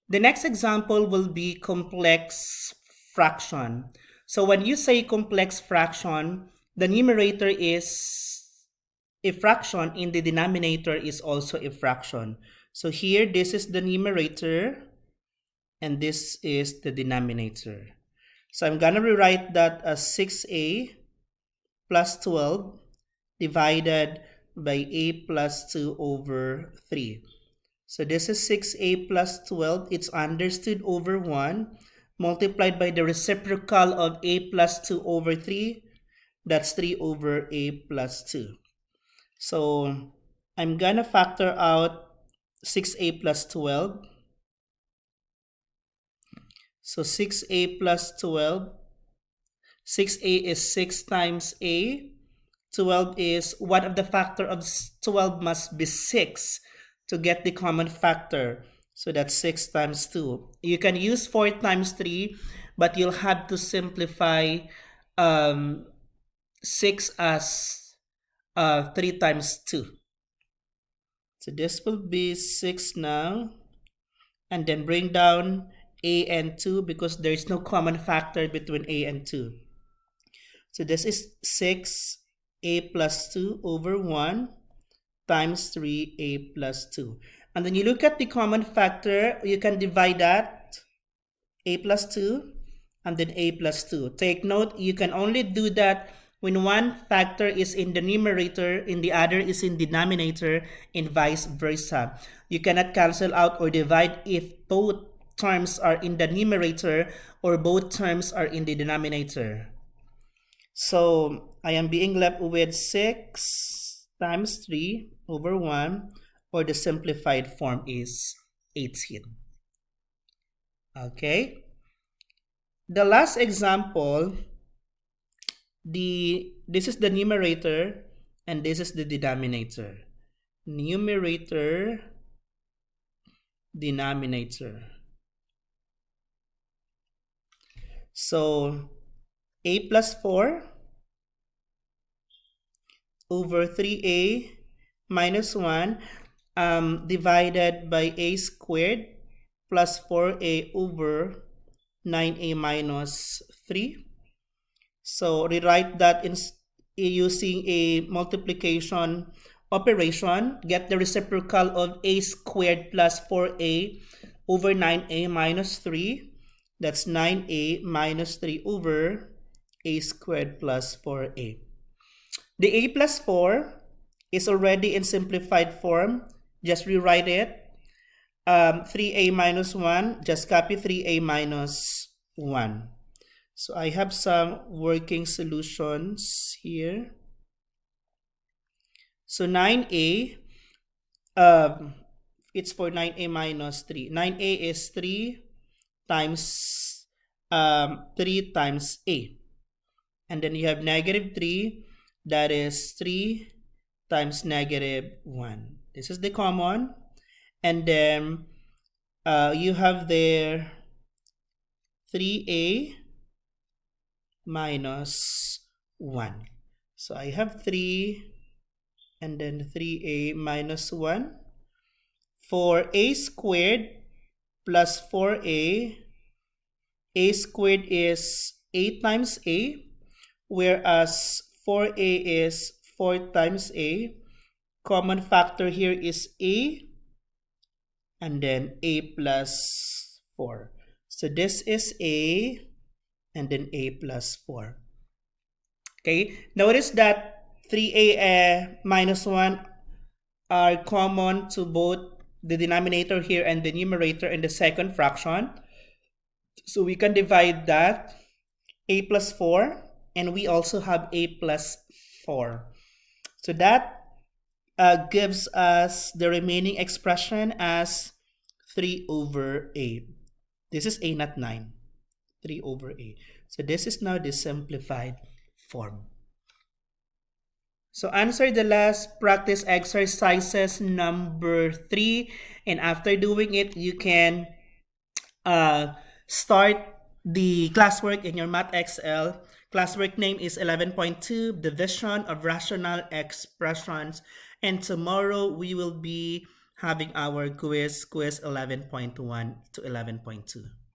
The next example will be complex fraction. So when you say complex fraction, the numerator is a fraction and the denominator is also a fraction. So here, this is the numerator and this is the denominator. So I'm gonna rewrite that as 6a plus 12 divided by a plus 2 over 3. So this is 6a plus 12. It's understood over 1 multiplied by the reciprocal of a plus 2 over 3. That's 3 over a plus 2. So I'm gonna factor out 6a plus 12. So 6a plus 12. 6a is 6 times a. 12 is, one of the factor of 12 must be 6 to get the common factor. So that's 6 times 2. You can use 4 times 3, but you'll have to simplify 6 as 3 times 2. So this will be 6 now. And then bring down a and 2 because there is no common factor between a and 2. So this is 6a plus 2 over 1 times 3a plus 2. And then you look at the common factor, you can divide that, a plus 2, and then a plus 2. Take note, you can only do that when one factor is in the numerator and the other is in the denominator, and vice versa. You cannot cancel out or divide if both terms are in the numerator or both terms are in the denominator. So I am being left with 6 times 3 over 1, or the simplified form is 18. Okay. The last example, this is the numerator and this is the denominator. Numerator, denominator. So a plus 4 over 3a minus 1 divided by a squared plus 4a over 9a minus 3. So rewrite that using a multiplication operation. Get the reciprocal of a squared plus 4a over 9a minus 3. That's 9a minus 3 over a squared plus 4a. The a plus 4 is already in simplified form. Just rewrite it. 3a minus 1, just copy 3a minus 1. So I have some working solutions here. So 9a, it's for 9a minus 3. 9a is 3 times 3 times a. And then you have negative 3, that is 3 times negative 1. This is the common. And then you have there 3a minus 1. So I have 3 and then 3a minus 1. For a squared plus 4a, a squared is 8 times a, whereas 4a is 4 times a. Common factor here is a, and then a plus 4. So this is a, and then a plus 4. Okay, notice that 3a minus 1 are common to both the denominator here and the numerator in the second fraction. So we can divide that, a plus 4, and we also have a plus 4. So that gives us the remaining expression as 3 over a. This is a, not 9. 3 over a. So this is now the simplified form. So answer the last practice exercises number 3, and after doing it, you can start the classwork in your Math Excel. Classwork name is 11.2, Division of Rational Expressions. And tomorrow we will be having our quiz 11.1 to 11.2.